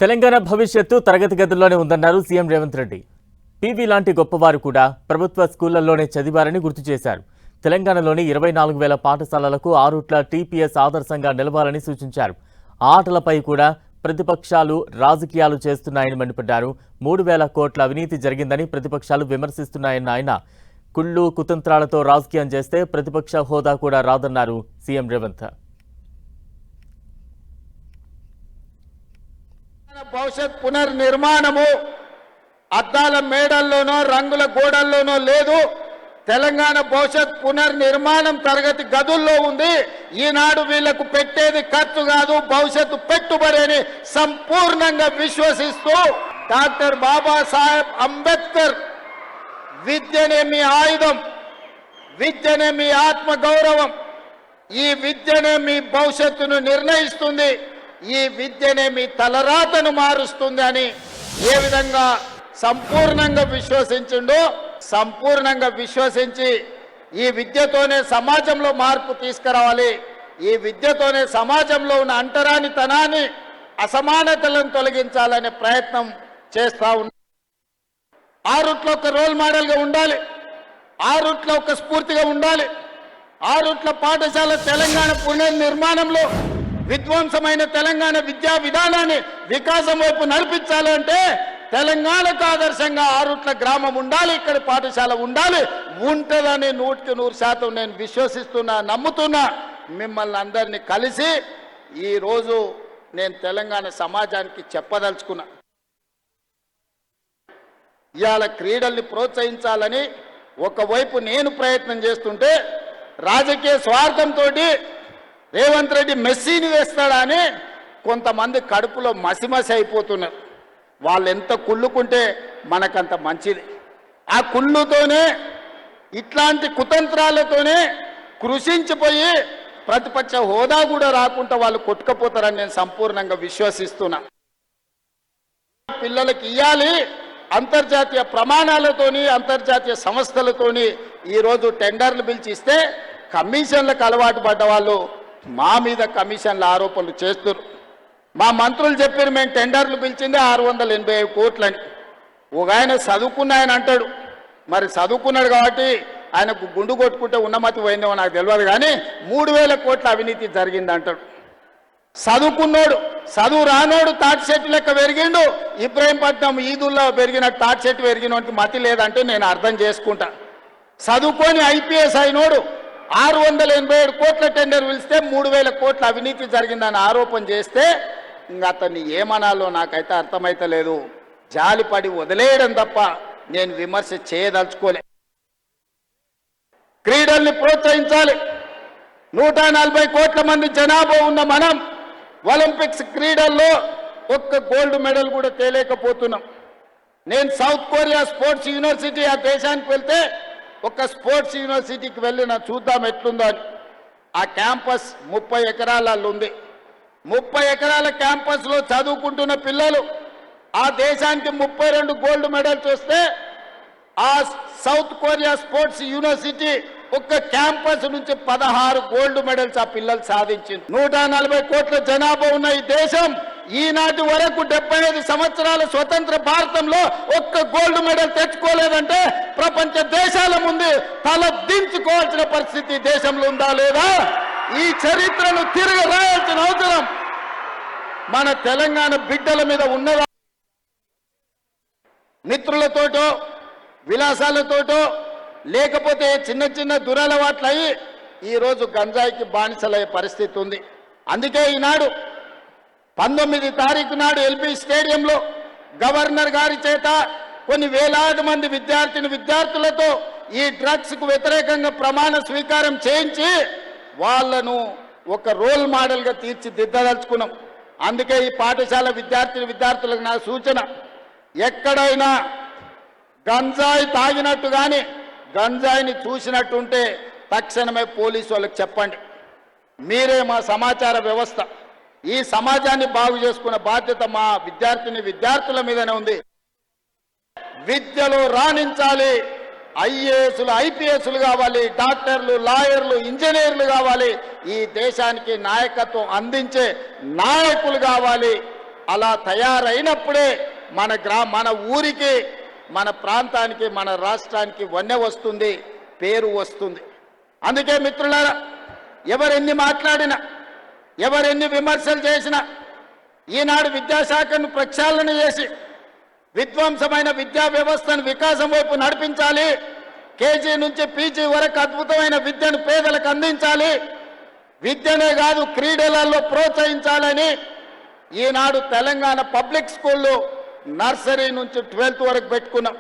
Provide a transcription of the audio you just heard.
తెలంగాణ భవిష్యత్తు తరగతి గదుల్లోనే ఉందన్నారు సీఎం రేవంత్ రెడ్డి. పీవీ లాంటి గొప్పవారు కూడా ప్రభుత్వ స్కూళ్లలోనే చదివారని గుర్తు చేశారు. తెలంగాణలోని 24,000 పాఠశాలలకు 6 రూట్ల టీపీఎస్ ఆదర్శంగా నిలవాలని సూచించారు. ఆటలపై కూడా ప్రతిపక్షాలు రాజకీయాలు చేస్తున్నాయని మండిపడ్డారు. 3,000 కోట్ల అవినీతి జరిగిందని ప్రతిపక్షాలు విమర్శిస్తున్నాయన్న ఆయన కుళ్ళు కుతంత్రాలతో రాజకీయం చేస్తే ప్రతిపక్ష హోదా కూడా రాదన్నారు సీఎం రేవంత్. భవిష్యత్ పునర్నిర్మాణము అద్దాల మేడల్లోనో రంగుల గోడల్లోనో లేదు. తెలంగాణ భవిష్యత్ పునర్నిర్మాణం తరగతి గదుల్లో ఉంది. ఈనాడు వీళ్లకు పెట్టేది ఖర్చు కాదు, భవిష్యత్తు పెట్టుబడి అని సంపూర్ణంగా విశ్వసిస్తూ డాక్టర్ బాబాసాహెబ్ అంబేద్కర్ విద్యనే మీ ఆయుధం, విద్యనే మీ ఆత్మ గౌరవం, ఈ విద్యనే మీ భవిష్యత్తును నిర్ణయిస్తుంది, ఈ విద్యనే మీ తలరాతను మారుస్తుంది అని ఏ విధంగా సంపూర్ణంగా విశ్వసించిండో సంపూర్ణంగా విశ్వసించి ఈ విద్యతోనే సమాజంలో మార్పు తీసుకురావాలి, ఈ విద్యతోనే సమాజంలో ఉన్న అంటరానితనాన్ని అసమానతలను తొలగించాలనే ప్రయత్నం చేస్తూ ఉన్నారు. ఆ రూట్లో ఒక రోల్ మోడల్గా ఉండాలి, ఆ రూట్లో ఒక స్ఫూర్తిగా ఉండాలి. ఆ రూట్ల పాఠశాల తెలంగాణ పునర్నిర్మాణంలో విధ్వంసమైన తెలంగాణ విద్యా విధానాన్ని వికాసం వైపు నడిపించాలంటే తెలంగాణకు ఆదర్శంగా ఆ రూట్ల గ్రామం ఉండాలి, ఇక్కడ పాఠశాల ఉండాలి. ఉంటుందని 100% నేను విశ్వసిస్తున్నా, నమ్ముతున్నా. మిమ్మల్ని అందరినీ కలిసి ఈరోజు నేను తెలంగాణ సమాజానికి చెప్పదలుచుకున్నా. ఇవాళ క్రీడల్ని ప్రోత్సహించాలని ఒకవైపు నేను ప్రయత్నం చేస్తుంటే రాజకీయ స్వార్థంతో రేవంత్ రెడ్డి మెస్సీని వేస్తాడా అని కొంతమంది కడుపులో మసిమసి అయిపోతున్నారు. వాళ్ళు ఎంత కుళ్ళుకుంటే మనకంత మంచిది. ఆ కుళ్ళుతోనే ఇట్లాంటి కుతంత్రాలతోనే కృషించిపోయి ప్రతిపక్ష హోదా కూడా రాకుండా వాళ్ళు కొట్టుకపోతారని నేను సంపూర్ణంగా విశ్వసిస్తున్నా. పిల్లలకి ఇవ్వాలి అంతర్జాతీయ ప్రమాణాలతోని అంతర్జాతీయ సంస్థలతోని ఈరోజు టెండర్లు పిలిచి ఇస్తే కమిషన్లకు అలవాటు పడ్డ వాళ్ళు మా మీద కమిషన్ల ఆరోపణలు చేస్తారు. మా మంత్రులు చెప్పారు మేము టెండర్లు పిలిచిందే 685 కోట్లని. ఒక ఆయన చదువుకున్న ఆయన అంటాడు, మరి చదువుకున్నాడు కాబట్టి ఆయనకు గుండు కొట్టుకుంటే ఉన్నమతి పోయిందేమో నాకు తెలియదు, కానీ 3,000 కోట్ల అవినీతి జరిగింది అంటాడు. చదువుకున్నోడు చదువు రానోడు తాటి చెట్టు లెక్క పెరిగిండు. ఇబ్రాహీంపట్నం ఈదుల్లో పెరిగిన తాటి చెట్టు పెరిగినోడికి మతి లేదంటే నేను అర్థం చేసుకుంటా. చదువుకొని ఐపీఎస్ అయినోడు 687 కోట్ల టెండర్ పిలిస్తే 3,000 కోట్ల అవినీతి జరిగిందని ఆరోపణ చేస్తే ఇంకా అతన్ని ఏమనాలో నాకైతే అర్థమైతలేదు. జాలిపడి వదిలేయడం తప్ప నేను విమర్శ చేయదలుచుకోలే. క్రీడల్ని ప్రోత్సహించాలి. 140 కోట్ల మంది జనాభా ఉన్న మనం ఒలింపిక్స్ క్రీడల్లో ఒక్క గోల్డ్ మెడల్ కూడా తేలేకపోతున్నాం. నేను సౌత్ కొరియా స్పోర్ట్స్ యూనివర్సిటీ ఆ దేశానికి వెళ్తే ఒక స్పోర్ట్స్ యూనివర్సిటీకి వెళ్ళిన చూద్దాం ఎట్లుందో అని. ఆ క్యాంపస్ 30 ఎకరాలలో ఉంది. 30 ఎకరాల క్యాంపస్లో చదువుకుంటున్న పిల్లలు ఆ దేశానికి 32 గోల్డ్ మెడల్స్ వస్తే ఆ సౌత్ కొరియా స్పోర్ట్స్ యూనివర్సిటీ ఒక్క క్యాంపస్ నుంచి 16 గోల్డ్ మెడల్స్ ఆ పిల్లలు సాధించింది. 140 కోట్ల జనాభా ఉన్న ఈ దేశం ఈనాటి వరకు 75 సంవత్సరాల స్వతంత్ర భారతంలో ఒక్క గోల్డ్ మెడల్ తెచ్చుకోలేదంటే ప్రపంచ దేశాల ముందు తల దించుకోవాల్సిన పరిస్థితి దేశంలో ఉందా లేదా? ఈ చరిత్రను తిరిగి రాయాల్సిన అవసరం మన తెలంగాణ బిడ్డల మీద ఉన్నదా? మిత్రులతోటో విలాసాలతోటో లేకపోతే చిన్న చిన్న దురలవాట్లయి ఈరోజు గంజాయికి బానిసలయ్యే పరిస్థితి ఉంది. అందుకే ఈనాడు 19 తారీఖు నాడు ఎల్బీ స్టేడియంలో గవర్నర్ గారి చేత కొన్ని వేలాది మంది విద్యార్థులతో ఈ డ్రగ్స్కు వ్యతిరేకంగా ప్రమాణ స్వీకారం చేయించి వాళ్లను ఒక రోల్ మోడల్గా తీర్చిదిద్దదలుచుకున్నాం. అందుకే ఈ పాఠశాల విద్యార్థులకు నా సూచన, ఎక్కడైనా గంజాయి తాగినట్టు కానీ గంజాయిని చూసినట్టుంటే తక్షణమే పోలీసు వాళ్ళకి చెప్పండి. మీరే మా సమాచార వ్యవస్థ. ఈ సమాజాన్ని బాగు చేసుకునే బాధ్యత మా విద్యార్థుల మీదనే ఉంది. విద్యలో రాణించాలి. ఐఏఎస్లు ఐపీఎస్లు కావాలి, డాక్టర్లు లాయర్లు ఇంజనీర్లు కావాలి. ఈ దేశానికి నాయకత్వం అందించే నాయకులు కావాలి. అలా తయారైనప్పుడే మన ఊరికి, మన ప్రాంతానికి, మన రాష్ట్రానికి వన్నె వస్తుంది, పేరు వస్తుంది. అందుకే మిత్రులారా, ఎవరెన్ని మాట్లాడినా, ఎవరెన్ని విమర్శలు చేసినా, ఈనాడు విద్యాశాఖను ప్రక్షాళన చేసి విధ్వంసమైన విద్యా వ్యవస్థను వికాసం వైపు నడిపించాలి, కేజీ నుంచి పీజీ వరకు అద్భుతమైన విద్యను పేదలకు అందించాలి, విద్యనే కాదు క్రీడలలో ప్రోత్సహించాలని ఈనాడు తెలంగాణ పబ్లిక్ స్కూల్లో నర్సరీ నుంచి 12th వరకు పెట్టుకున్నాం.